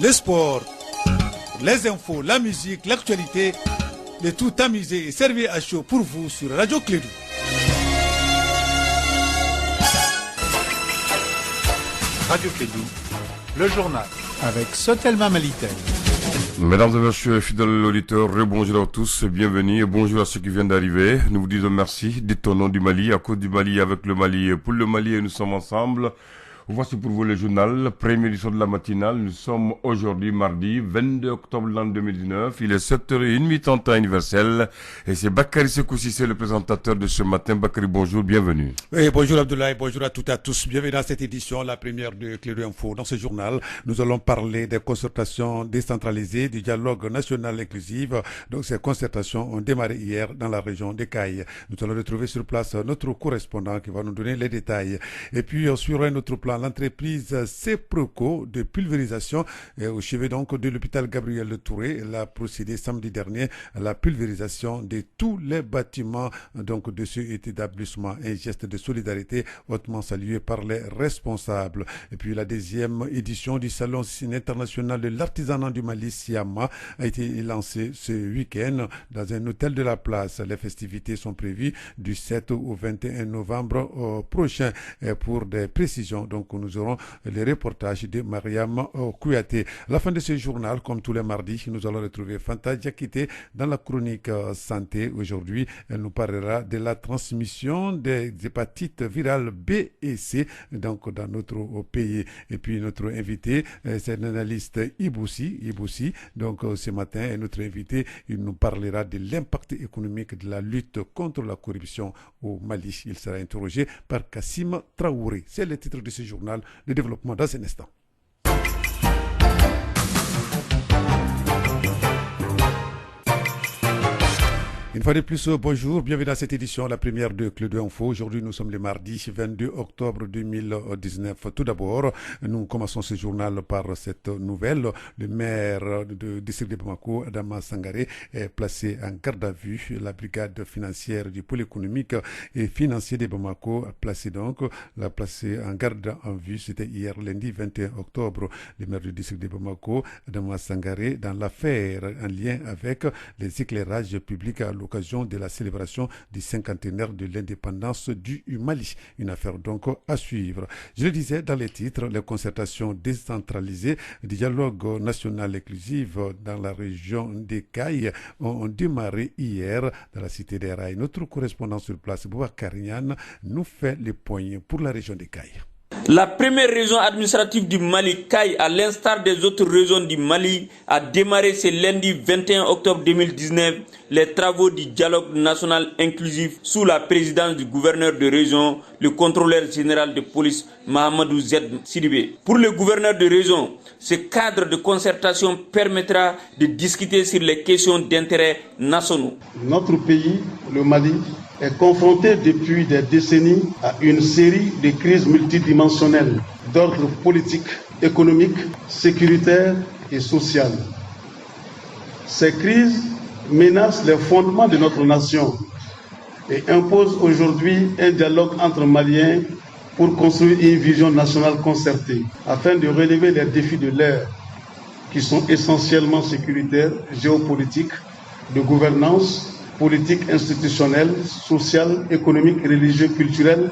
le sport, les infos, la musique, l'actualité, le tout tamisé et servi à chaud pour vous sur Radio Clédou. Radio Clédou, le journal. Avec Sotelma Malitel. Mesdames et messieurs, fidèles auditeurs, bonjour à tous, bienvenue et bonjour à ceux qui viennent d'arriver. Nous vous disons merci, dites au nom du Mali, à cause du Mali, avec le Mali, pour le Mali et nous sommes ensemble. Voici pour vous le journal, première édition de la matinale. Nous sommes aujourd'hui mardi 22 octobre l'an 2019. Il est 7h30 temps universel. Et c'est Bakary Sekoussi, c'est le présentateur de ce matin. Bakary, bonjour, bienvenue. Oui, bonjour Abdoulaye, bonjour à toutes et à tous. Bienvenue dans cette édition, la première de Clédou Info. Dans ce journal, nous allons parler des concertations décentralisées, du dialogue national inclusif. Donc ces concertations ont démarré hier dans la région des Cailles. Nous allons retrouver sur place notre correspondant qui va nous donner les détails. Et puis sur un autre plan, l'entreprise CEPROCO de pulvérisation au chevet donc de l'hôpital Gabriel Touré l'a procédé samedi dernier à la pulvérisation de tous les bâtiments donc de ce établissement, un geste de solidarité hautement salué par les responsables. Et puis la deuxième édition du salon international de l'artisanat du Mali Siama a été lancée ce week-end dans un hôtel de la place. Les festivités sont prévues du 7 au 21 novembre prochain. Pour des précisions, donc nous aurons les reportages de Mariam Kouyaté. À la fin de ce journal, comme tous les mardis, nous allons retrouver Fanta Diakité dans la chronique santé. Aujourd'hui, elle nous parlera de la transmission des hépatites virales B et C donc dans notre pays. Et puis notre invité, c'est l'analyste Iboussi. Donc ce matin, notre invité, il nous parlera de l'impact économique de la lutte contre la corruption au Mali. Il sera interrogé par Kassim Traoré. C'est le titre de ce journal, le développement dans un instant. Une fois de plus, bonjour, bienvenue dans cette édition, la première de Clédou Info. Aujourd'hui, nous sommes le mardi 22 octobre 2019. Tout d'abord, nous commençons ce journal par cette nouvelle. Le maire du district de Bamako, Adama Sangaré, est placé en garde à vue. La brigade financière du pôle économique et financier de Bamako l'a placé en garde à vue. C'était hier, lundi 21 octobre. Le maire du district de Bamako, Adama Sangaré, dans l'affaire en lien avec les éclairages publics à l'occasion de la célébration du cinquantenaire de l'indépendance du Mali. Une affaire donc à suivre. Je le disais dans les titres, les concertations décentralisées du dialogue national inclusif dans la région des Cailles ont démarré hier dans la cité des Rails. Notre correspondant sur place, Boubacar Niane, nous fait les points pour la région des Cailles. La première région administrative du Mali, Caille, à l'instar des autres régions du Mali, a démarré ce lundi 21 octobre 2019 les travaux du dialogue national inclusif sous la présidence du gouverneur de région, le contrôleur général de police, Mahamadou Z Sidibé. Pour le gouverneur de région, ce cadre de concertation permettra de discuter sur les questions d'intérêt nationaux. Notre pays, le Mali, est confronté depuis des décennies à une série de crises multidimensionnelles d'ordre politique, économique, sécuritaire et social. Ces crises menacent les fondements de notre nation et imposent aujourd'hui un dialogue entre Maliens pour construire une vision nationale concertée afin de relever les défis de l'ère qui sont essentiellement sécuritaires, géopolitiques, de gouvernance, politique institutionnelle, sociale, économique, religieuse, culturelle,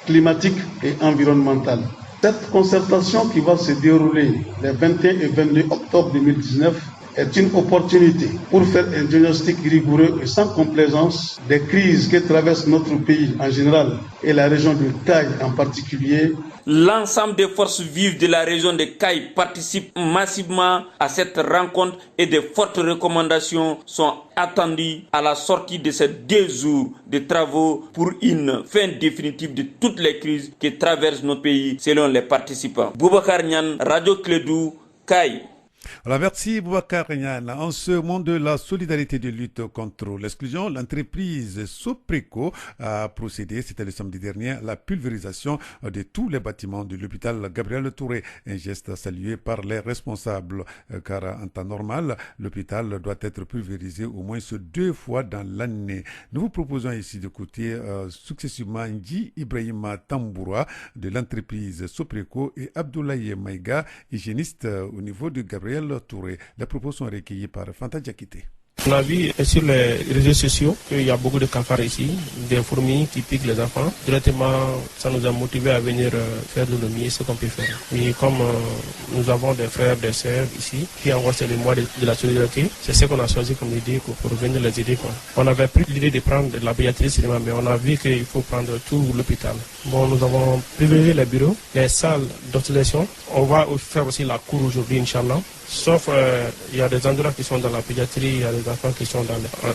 climatique et environnementale. Cette concertation qui va se dérouler les 21 et 22 octobre 2019 est une opportunité pour faire un diagnostic rigoureux et sans complaisance des crises que traverse notre pays en général et la région de Caille en particulier. L'ensemble des forces vives de la région de Caille participent massivement à cette rencontre et de fortes recommandations sont attendues à la sortie de ces 2 jours de travaux pour une fin définitive de toutes les crises qui traversent notre pays selon les participants. Boubacar Niane, Radio Clédou, Caille. Alors, merci Boubacar Rignan. En ce monde de la solidarité de lutte contre l'exclusion, l'entreprise Sopreco a procédé, c'était le samedi dernier, à la pulvérisation de tous les bâtiments de l'hôpital Gabriel Touré. Un geste salué par les responsables, car en temps normal, l'hôpital doit être pulvérisé au moins 2 fois dans l'année. Nous vous proposons ici d'écouter successivement Ndji Ibrahima Tamboura de l'entreprise Sopreco et Abdoulaye Maïga, hygiéniste au niveau de Gabriel Touré. Les propos sont recueillis par Fanta Diakité. On a vu sur les réseaux sociaux qu'il y a beaucoup de cafards ici, des fourmis qui piquent les enfants. Directement, ça nous a motivés à venir faire de le mieux ce qu'on peut faire. Mais comme nous avons des frères, des sœurs ici, qui encore c'est le mois de la solidarité, c'est ce qu'on a choisi comme idée pour venir les aider. On avait pris l'idée de prendre de la pédiatrie cinéma, mais on a vu qu'il faut prendre tout l'hôpital. Bon, nous avons privilégié les bureaux, les salles d'observation. On va faire aussi la cour aujourd'hui, Inch'Allah. Sauf il y a des endroits qui sont dans la pédiatrie, il y a des enfants qui sont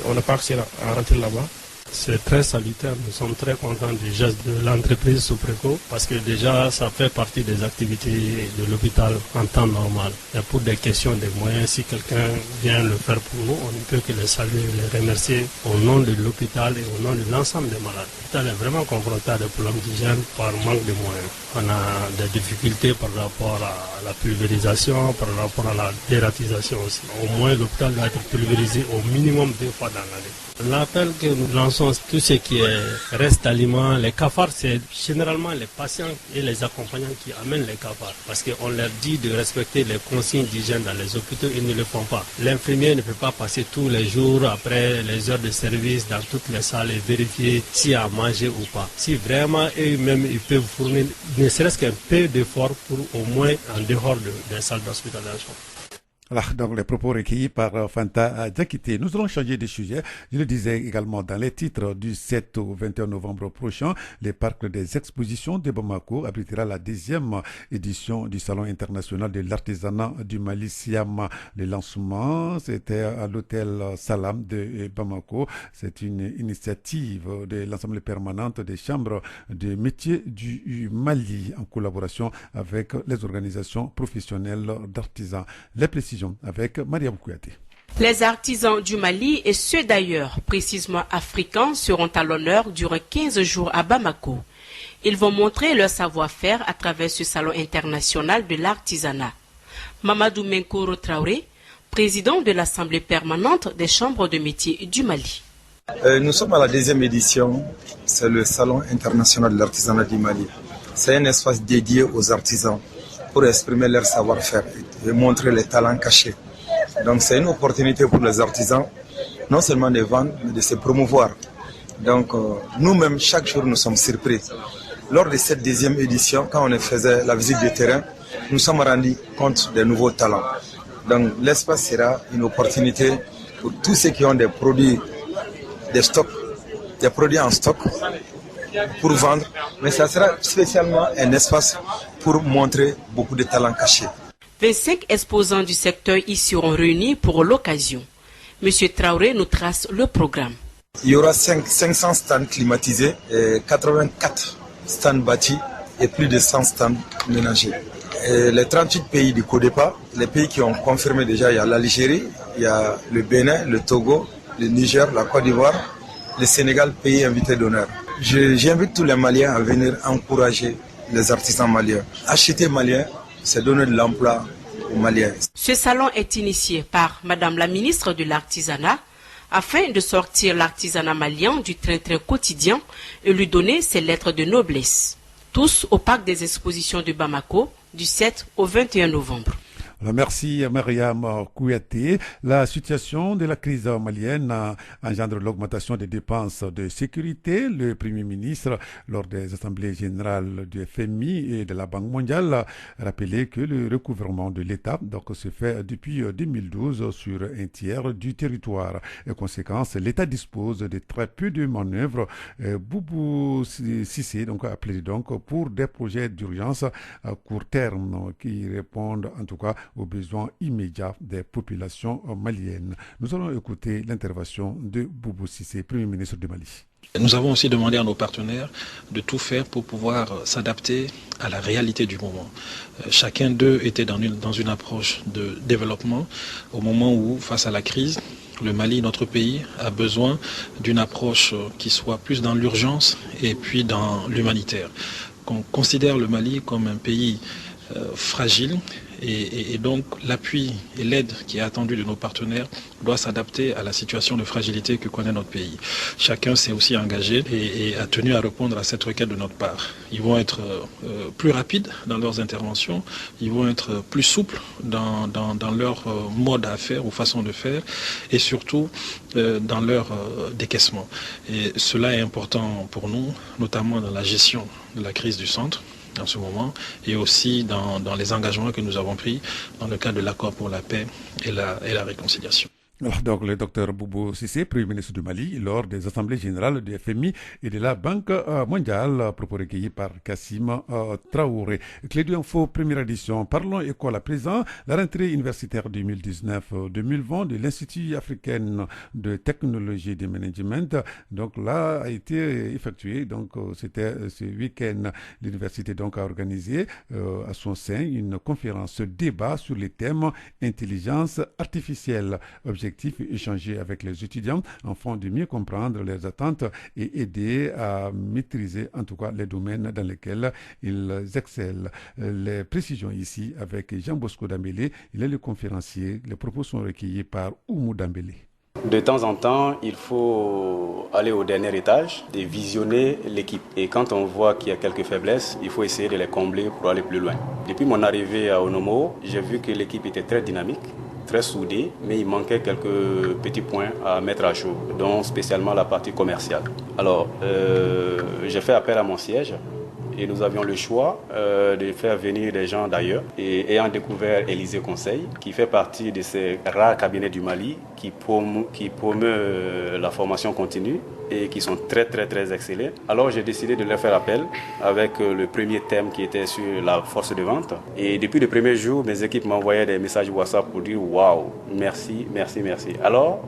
on n'a pas accès à rentrer là-bas. C'est très salutaire, nous sommes très contents du geste de l'entreprise Sopreco parce que déjà ça fait partie des activités de l'hôpital en temps normal. Et pour des questions de moyens, si quelqu'un vient le faire pour nous, on ne peut que les saluer et les remercier au nom de l'hôpital et au nom de l'ensemble des malades. L'hôpital est vraiment confronté à des problèmes d'hygiène par manque de moyens. On a des difficultés par rapport à la pulvérisation, par rapport à la dératisation aussi. Au moins l'hôpital doit être pulvérisé au minimum 2 fois dans l'année. L'appel que nous lançons, tout ce qui est reste aliments, les cafards, c'est généralement les patients et les accompagnants qui amènent les cafards. Parce qu'on leur dit de respecter les consignes d'hygiène dans les hôpitaux, ils ne le font pas. L'infirmier ne peut pas passer tous les jours après les heures de service dans toutes les salles et vérifier s'il y a à manger ou pas. Si vraiment eux-mêmes ils peuvent fournir ne serait-ce qu'un peu d'effort pour au moins en dehors des salles d'hospitalisation. Voilà, donc les propos recueillis par Fanta Diakité. Nous allons changer de sujet. Je le disais également dans les titres du 7 au 21 novembre prochain, le parc des expositions de Bamako abritera la 10e édition du Salon international de l'artisanat du Mali Siam. Le lancement, c'était à l'hôtel Salam de Bamako. C'est une initiative de l'Assemblée permanente des chambres de métiers du Mali en collaboration avec les organisations professionnelles d'artisans. Les précisions avec Maria Boukouyaté. Les artisans du Mali et ceux d'ailleurs, précisément africains, seront à l'honneur durant 15 jours à Bamako. Ils vont montrer leur savoir-faire à travers ce salon international de l'artisanat. Mamadou Menkoro Traoré, président de l'Assemblée permanente des chambres de métiers du Mali. Nous sommes à la 2e édition, c'est le Salon international de l'artisanat du Mali. C'est un espace dédié aux artisans pour exprimer leur savoir-faire et montrer les talents cachés. Donc c'est une opportunité pour les artisans, non seulement de vendre, mais de se promouvoir. Donc nous-mêmes, chaque jour, nous sommes surpris. Lors de cette 2e édition, quand on faisait la visite du terrain, nous sommes rendus compte des nouveaux talents. Donc l'espace sera une opportunité pour tous ceux qui ont des produits, des stocks, des produits en stock, pour vendre, mais ça sera spécialement un espace pour montrer beaucoup de talents cachés. 25 exposants du secteur y seront réunis pour l'occasion. Monsieur Traoré nous trace le programme. Il y aura 500 stands climatisés, 84 stands bâtis et plus de 100 stands ménagers. Et les 38 pays du CODEPA, les pays qui ont confirmé déjà, il y a l'Algérie, il y a le Bénin, le Togo, le Niger, la Côte d'Ivoire, le Sénégal, pays invité d'honneur. J'invite tous les Maliens à venir encourager les artisans maliens. Acheter malien, c'est donner de l'emploi aux Maliens. Ce salon est initié par Madame la ministre de l'Artisanat afin de sortir l'artisanat malien du train-train quotidien et lui donner ses lettres de noblesse. Tous au parc des expositions de Bamako du 7 au 21 novembre. Merci Mariam Kouyaté. La situation de la crise malienne engendre l'augmentation des dépenses de sécurité. Le Premier ministre, lors des assemblées générales du FMI et de la Banque mondiale, a rappelé que le recouvrement de l'État se fait depuis 2012 sur un tiers du territoire. Et conséquence, l'État dispose de très peu de manœuvres. Boubou Sissé appelé pour des projets d'urgence à court terme qui répondent en tout cas aux besoins immédiats des populations maliennes. Nous allons écouter l'intervention de Boubou Cissé, Premier ministre du Mali. Nous avons aussi demandé à nos partenaires de tout faire pour pouvoir s'adapter à la réalité du moment. Chacun d'eux était dans une approche de développement au moment où, face à la crise, le Mali, notre pays, a besoin d'une approche qui soit plus dans l'urgence et puis dans l'humanitaire. Qu'on considère le Mali comme un pays fragile et donc l'appui et l'aide qui est attendue de nos partenaires doit s'adapter à la situation de fragilité que connaît notre pays. Chacun s'est aussi engagé et a tenu à répondre à cette requête de notre part. Ils vont être plus rapides dans leurs interventions, ils vont être plus souples dans leur mode à faire ou façon de faire et surtout dans leur décaissement. Et cela est important pour nous, notamment dans la gestion de la crise du centre en ce moment et aussi dans les engagements que nous avons pris dans le cadre de l'accord pour la paix et la réconciliation. Donc, le docteur Boubou Cissé, Premier ministre du Mali, lors des assemblées générales du FMI et de la Banque mondiale, propos recueillis par Kassim Traoré. Clé d'info, première édition. Parlons école à présent. La rentrée universitaire 2019-2020 de l'Institut africain de technologie et de management, donc là, a été effectuée. Donc, c'était ce week-end. L'université donc a organisé à son sein une conférence débat sur les thèmes intelligence artificielle. Objectif échanger avec les étudiants afin de mieux comprendre leurs attentes et aider à maîtriser en tout cas les domaines dans lesquels ils excellent. Les précisions ici avec Jean Bosco Dambélé, il est le conférencier. Les propos sont recueillis par Oumou Dambélé. De temps en temps, il faut aller au dernier étage et visionner l'équipe. Et quand on voit qu'il y a quelques faiblesses, il faut essayer de les combler pour aller plus loin. Depuis mon arrivée à Onomo, j'ai vu que l'équipe était très dynamique, très soudée, mais il manquait quelques petits points à mettre à jour, dont spécialement la partie commerciale. Alors, j'ai fait appel à mon siège et nous avions le choix de faire venir des gens d'ailleurs. Et ayant découvert Élysée Conseil, qui fait partie de ces rares cabinets du Mali qui promeut la formation continue et qui sont très excellents. Alors j'ai décidé de leur faire appel avec le premier thème qui était sur la force de vente. Et depuis le premier jour, mes équipes m'envoyaient des messages WhatsApp pour dire waouh, merci. Alors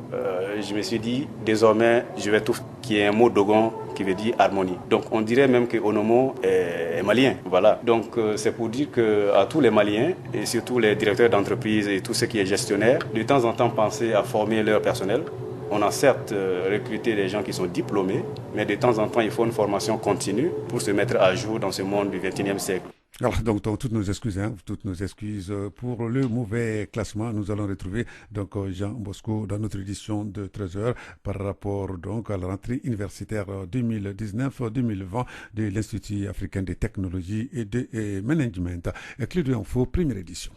je me suis dit désormais je vais tout qui est un mot dogon qui veut dire harmonie. Donc on dirait même que Onomo est malien. Voilà. Donc c'est pour dire que à tous les Maliens et surtout les directeurs d'entreprise et tous ceux qui sont gestionnaires, de temps en temps penser à former leur personnel. On a certes recruté des gens qui sont diplômés, mais de temps en temps, il faut une formation continue pour se mettre à jour dans ce monde du XXIe siècle. Alors, donc toutes nos excuses pour le mauvais classement. Nous allons retrouver donc Jean Bosco dans notre édition de 13h par rapport donc à la rentrée universitaire 2019-2020 de l'Institut africain de technologie et de management. Clé d'info, première édition.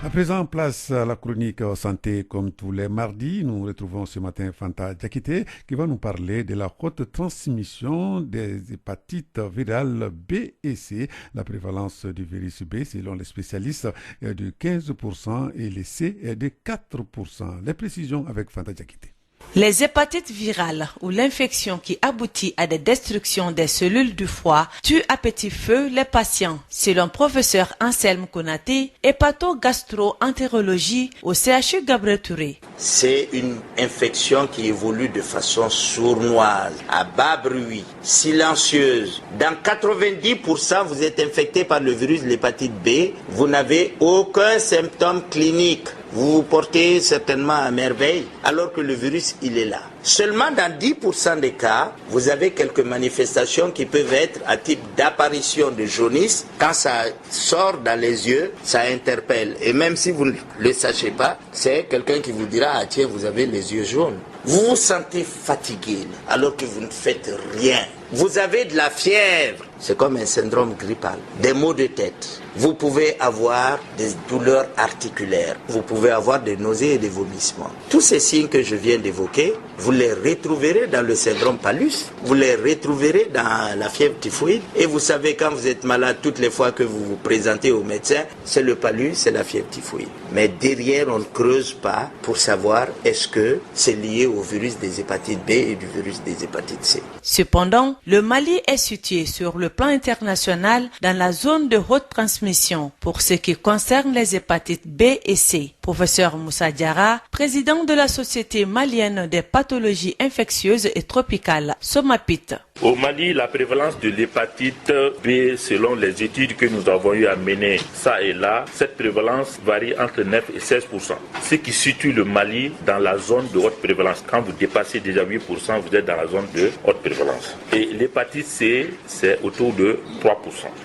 À présent, place à la chronique santé comme tous les mardis. Nous retrouvons ce matin Fanta Diakité qui va nous parler de la haute transmission des hépatites virales B et C. La prévalence du virus B, selon les spécialistes, est de 15% et les C est de 4%. Les précisions avec Fanta Diakité. Les hépatites virales ou l'infection qui aboutit à des destructions des cellules du foie tue à petit feu les patients. Selon professeur Anselme Konaté, hépato-gastro-entérologie au CHU Gabriel Touré. C'est une infection qui évolue de façon sournoise, à bas bruit, silencieuse. Dans 90%, vous êtes infecté par le virus de l'hépatite B. Vous n'avez aucun symptôme clinique. Vous vous portez certainement à merveille, alors que le virus, il est là. Seulement dans 10% des cas, vous avez quelques manifestations qui peuvent être à type d'apparition de jaunisse. Quand ça sort dans les yeux, ça interpelle. Et même si vous ne le sachez pas, c'est quelqu'un qui vous dira « Ah tiens, vous avez les yeux jaunes ». Vous vous sentez fatigué alors que vous ne faites rien. Vous avez de la fièvre, c'est comme un syndrome grippal, des maux de tête. Vous pouvez avoir des douleurs articulaires, vous pouvez avoir des nausées et des vomissements. Tous ces signes que je viens d'évoquer, vous les retrouverez dans le syndrome palus, vous les retrouverez dans la fièvre typhoïde. Et vous savez, quand vous êtes malade, toutes les fois que vous vous présentez au médecin, c'est le palus, c'est la fièvre typhoïde. Mais derrière, on ne creuse pas pour savoir est-ce que c'est lié au virus des hépatites B et du virus des hépatites C. Cependant, Le Mali est situé sur le plan international dans la zone de haute transmission pour ce qui concerne les hépatites B et C. Professeur Moussa Diarra, président de la Société malienne des pathologies infectieuses et tropicales, SOMAPIT. Au Mali, la prévalence de l'hépatite B, selon les études que nous avons eu à mener ça et là, cette prévalence varie entre 9 et 16%. Ce qui situe le Mali dans la zone de haute prévalence. Quand vous dépassez déjà 8%, vous êtes dans la zone de haute prévalence. Et l'hépatite C, c'est autour de 3%.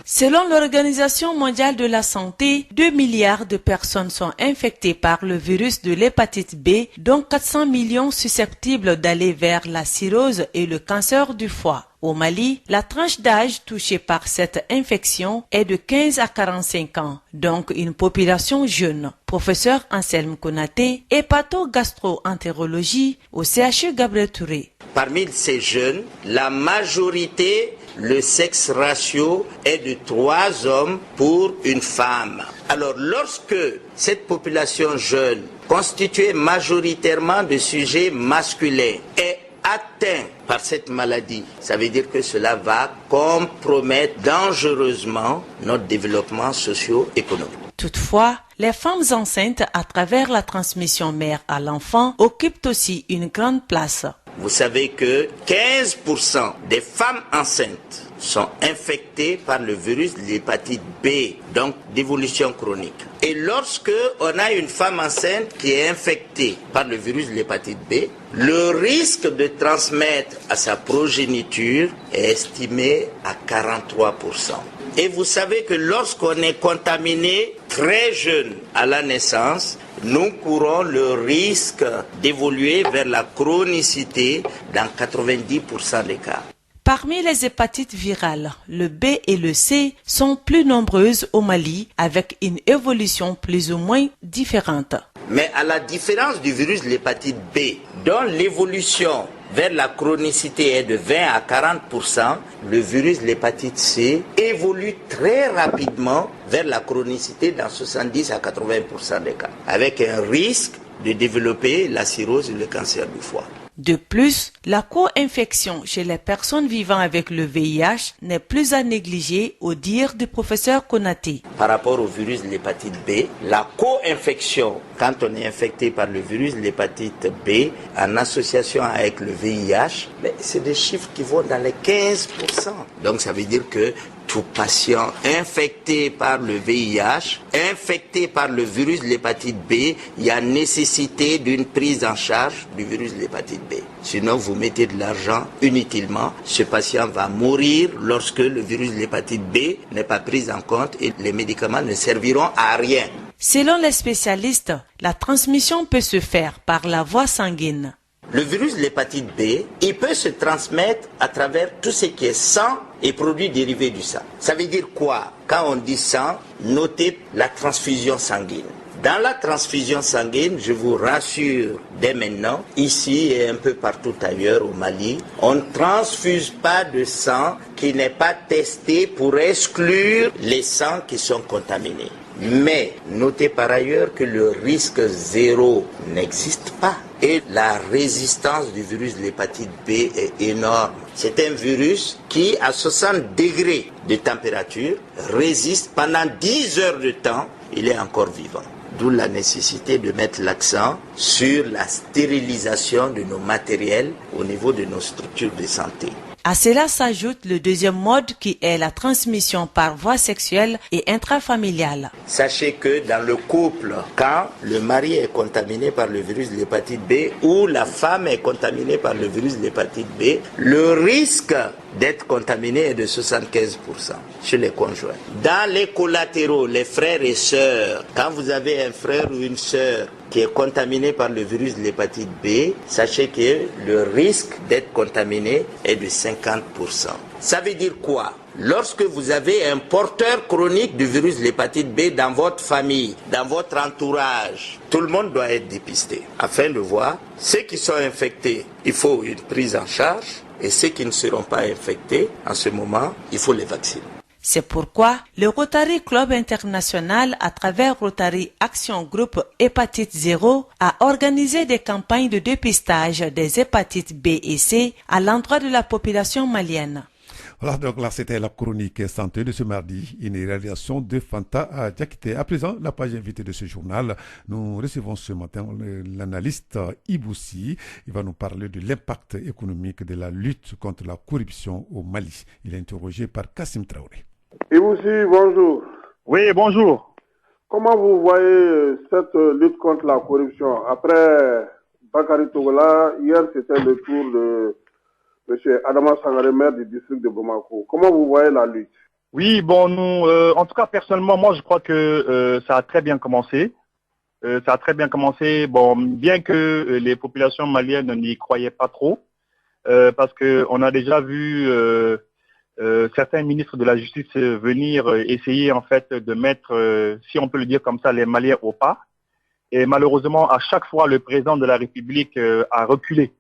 Selon l'Organisation mondiale de la santé, 2 milliards de personnes sont infectées par le virus de l'hépatite B, dont 400 millions susceptibles d'aller vers la cirrhose et le cancer du foie. Au Mali, la tranche d'âge touchée par cette infection est de 15 à 45 ans, donc une population jeune. Professeur Anselme Konaté, hépato-gastro-entérologie au CHU Gabriel Touré. Parmi ces jeunes, la majorité, le sexe ratio est de 3 hommes pour une femme. Alors lorsque cette population jeune, constituée majoritairement de sujets masculins, est atteint par cette maladie, ça veut dire que cela va compromettre dangereusement notre développement socio-économique. Toutefois, les femmes enceintes à travers la transmission mère à l'enfant occupent aussi une grande place. Vous savez que 15% des femmes enceintes sont infectées par le virus de l'hépatite B, donc d'évolution chronique. Et lorsque on a une femme enceinte qui est infectée par le virus de l'hépatite B, le risque de transmettre à sa progéniture est estimé à 43%. Et vous savez que lorsqu'on est contaminé très jeune à la naissance, nous courons le risque d'évoluer vers la chronicité dans 90% des cas. Parmi les hépatites virales, le B et le C sont plus nombreuses au Mali avec une évolution plus ou moins différente. Mais à la différence du virus de l'hépatite B, dont l'évolution vers la chronicité est de 20 à 40%, le virus de l'hépatite C évolue très rapidement vers la chronicité dans 70 à 80% des cas, avec un risque de développer la cirrhose et le cancer du foie. De plus, la co-infection chez les personnes vivant avec le VIH n'est plus à négliger au dire du professeur Konaté. Par rapport au virus de l'hépatite B, la co-infection, quand on est infecté par le virus de l'hépatite B en association avec le VIH, c'est des chiffres qui vont dans les 15%. Donc ça veut dire que tout patient infecté par le VIH, infecté par le virus de l'hépatite B, il y a nécessité d'une prise en charge du virus de l'hépatite B. Sinon, vous mettez de l'argent inutilement. Ce patient va mourir lorsque le virus de l'hépatite B n'est pas pris en compte et les médicaments ne serviront à rien. Selon les spécialistes, la transmission peut se faire par la voie sanguine. Le virus de l'hépatite B, il peut se transmettre à travers tout ce qui est sang et produits dérivés du sang. Ça veut dire quoi? Quand on dit sang, notez la transfusion sanguine. Dans la transfusion sanguine, je vous rassure dès maintenant, ici et un peu partout ailleurs au Mali, on ne transfuse pas de sang qui n'est pas testé pour exclure les sangs qui sont contaminés. Mais notez par ailleurs que le risque zéro n'existe pas. Et la résistance du virus de l'hépatite B est énorme. C'est un virus qui, à 60 degrés de température, résiste pendant 10 heures de temps. Il est encore vivant. D'où la nécessité de mettre l'accent sur la stérilisation de nos matériels au niveau de nos structures de santé. À cela s'ajoute le deuxième mode qui est la transmission par voie sexuelle et intrafamiliale. Sachez que dans le couple, quand le mari est contaminé par le virus de l'hépatite B ou la femme est contaminée par le virus de l'hépatite B, le risque d'être contaminé est de 75% chez les conjoints. Dans les collatéraux, les frères et sœurs, quand vous avez un frère ou une sœur qui est contaminé par le virus de l'hépatite B, sachez que le risque d'être contaminé est de 50%. Ça veut dire quoi? Lorsque vous avez un porteur chronique du virus de l'hépatite B dans votre famille, dans votre entourage, tout le monde doit être dépisté afin de voir ceux qui sont infectés. Il faut une prise en charge et ceux qui ne seront pas infectés, en ce moment, il faut les vacciner. C'est pourquoi le Rotary Club International, à travers Rotary Action Group Hépatite 0, a organisé des campagnes de dépistage des hépatites B et C à l'endroit de la population malienne. Voilà, donc là, c'était la chronique santé de ce mardi, une réalisation de Fanta Diakité. À présent, la page invitée de ce journal, nous recevons ce matin l'analyste Iboussi. Il va nous parler de l'impact économique de la lutte contre la corruption au Mali. Il est interrogé par Kassim Traoré. Iboussi, bonjour. Oui, bonjour. Comment vous voyez cette lutte contre la corruption? Après Bakary Togola, hier c'était le tour de M. Adama Sangaré, maire du district de Bamako. Comment vous voyez la lutte? Oui, bon, nous, en tout cas, personnellement, moi, je crois que ça a très bien commencé. Ça a très bien commencé, bon, bien que les populations maliennes n'y croyaient pas trop, parce qu'on a déjà vu certains ministres de la Justice venir essayer, en fait, de mettre, si on peut le dire comme ça, les Maliens au pas. Et malheureusement, à chaque fois, le président de la République a reculé.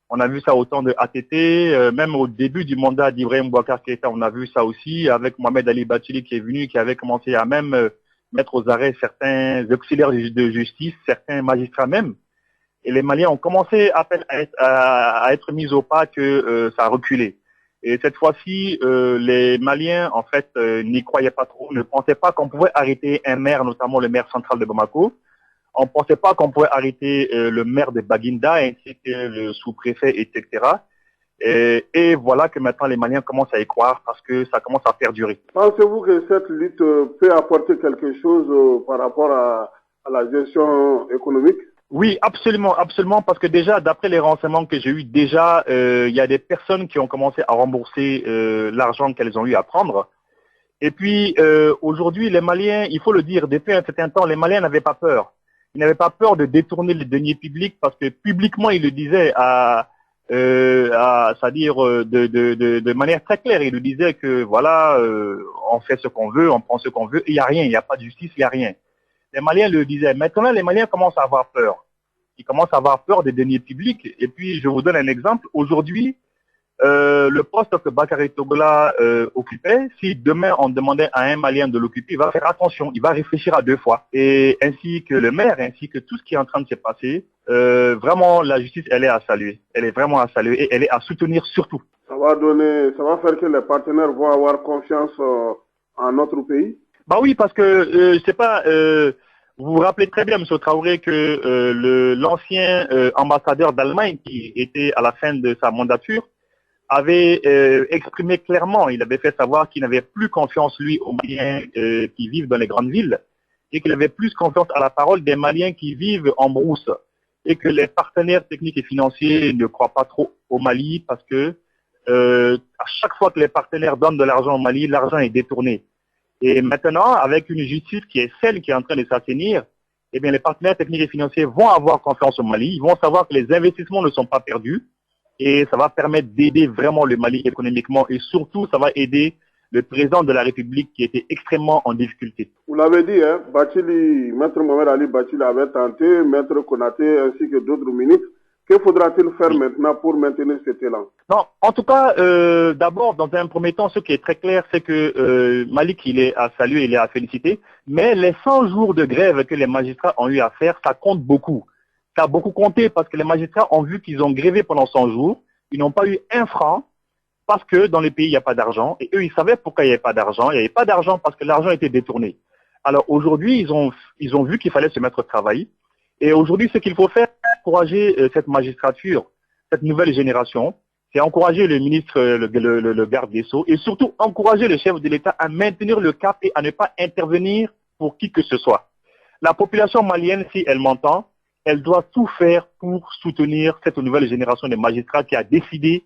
On a vu ça au temps de ATT, même au début du mandat d'Ibrahim Boubacar Keïta, on a vu ça aussi avec Mohamed Ali Bathily qui est venu, qui avait commencé à même mettre aux arrêts certains auxiliaires de justice, certains magistrats même. Et les Maliens ont commencé à être mis au pas que ça a reculé. Et cette fois-ci, les Maliens, en fait, n'y croyaient pas trop, ne pensaient pas qu'on pouvait arrêter un maire, notamment le maire central de Bamako. On ne pensait pas qu'on pouvait arrêter le maire de Baginda ainsi que le sous-préfet, etc. Et voilà que maintenant les Maliens commencent à y croire parce que ça commence à perdurer. Pensez-vous que cette lutte peut apporter quelque chose par rapport à la gestion économique? Oui, absolument, absolument, parce que déjà, d'après les renseignements que j'ai eus, déjà, il y a des personnes qui ont commencé à rembourser l'argent qu'elles ont eu à prendre. Et puis, aujourd'hui, les Maliens, il faut le dire, depuis un certain temps, les Maliens n'avaient pas peur. Ils n'avaient pas peur de détourner les deniers publics parce que publiquement, ils le disaient c'est-à-dire de manière très claire. Ils le disaient que voilà, on fait ce qu'on veut, on prend ce qu'on veut, il n'y a rien, il n'y a pas de justice, il n'y a rien. Les Maliens le disaient. Maintenant, les Maliens commencent à avoir peur. Ils commencent à avoir peur des deniers publics. Et puis, je vous donne un exemple. Aujourd'hui, le poste que Bakary Togola occupait, si demain on demandait à un Malien de l'occuper, il va faire attention, il va réfléchir à deux fois. Et ainsi que le maire, ainsi que tout ce qui est en train de se passer, vraiment la justice, elle est à saluer. Elle est vraiment à saluer et elle est à soutenir surtout. Ça va faire que les partenaires vont avoir confiance en notre pays? Bah oui, parce que je sais pas. Vous vous rappelez très bien, M. Traoré, que l'ancien ambassadeur d'Allemagne qui était à la fin de sa mandature avait exprimé clairement, il avait fait savoir qu'il n'avait plus confiance, lui, aux Maliens qui vivent dans les grandes villes, et qu'il avait plus confiance à la parole des Maliens qui vivent en brousse, et que les partenaires techniques et financiers ne croient pas trop au Mali parce que à chaque fois que les partenaires donnent de l'argent au Mali, l'argent est détourné. Et maintenant, avec une justice qui est celle qui est en train de s'assainir, eh bien, les partenaires techniques et financiers vont avoir confiance au Mali, ils vont savoir que les investissements ne sont pas perdus, et ça va permettre d'aider vraiment le Mali économiquement et surtout ça va aider le président de la République qui était extrêmement en difficulté. Vous l'avez dit, hein, Bathily, Maître Mohamed Ali Bathily avait tenté, Maître Konaté ainsi que d'autres ministres. Que faudra-t-il faire maintenant pour maintenir cet élan? Non, en tout cas, d'abord, dans un premier temps, ce qui est très clair, c'est que Malik, il est à saluer, il est à féliciter, mais les 100 jours de grève que les magistrats ont eu à faire, ça compte beaucoup. Ça a beaucoup compté parce que les magistrats ont vu qu'ils ont grévé pendant 100 jours. Ils n'ont pas eu un franc parce que dans les pays, il n'y a pas d'argent. Et eux, ils savaient pourquoi il n'y avait pas d'argent. Il n'y avait pas d'argent parce que l'argent était détourné. Alors aujourd'hui, ils ont vu qu'il fallait se mettre au travail. Et aujourd'hui, ce qu'il faut faire, c'est encourager cette magistrature, cette nouvelle génération. C'est encourager le ministre, le garde des Sceaux et surtout encourager le chef de l'État à maintenir le cap et à ne pas intervenir pour qui que ce soit. La population malienne, si elle m'entend, elle doit tout faire pour soutenir cette nouvelle génération de magistrats qui a décidé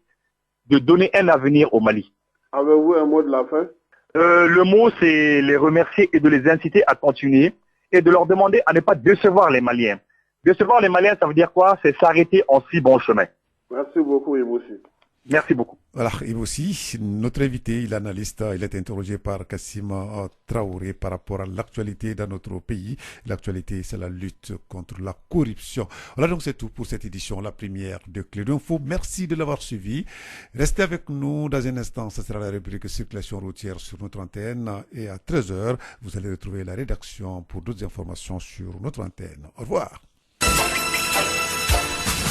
de donner un avenir au Mali. Avez-vous un mot de la fin? Le mot, c'est les remercier et de les inciter à continuer et de leur demander à ne pas décevoir les Maliens. Décevoir les Maliens, ça veut dire quoi? C'est s'arrêter en si bon chemin. Merci beaucoup, Iboussi. Merci beaucoup. Voilà, et aussi, notre invité, l'analyste, il est interrogé par Kassim Traoré par rapport à l'actualité dans notre pays. L'actualité, c'est la lutte contre la corruption. Voilà, donc c'est tout pour cette édition, la première de Clé d'Info. Merci de l'avoir suivi. Restez avec nous dans un instant. Ce sera la rubrique Circulation routière sur notre antenne. Et à 13h, vous allez retrouver la rédaction pour d'autres informations sur notre antenne. Au revoir.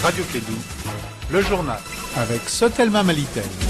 Radio Kédou, le journal. Avec Sotelma Malitel.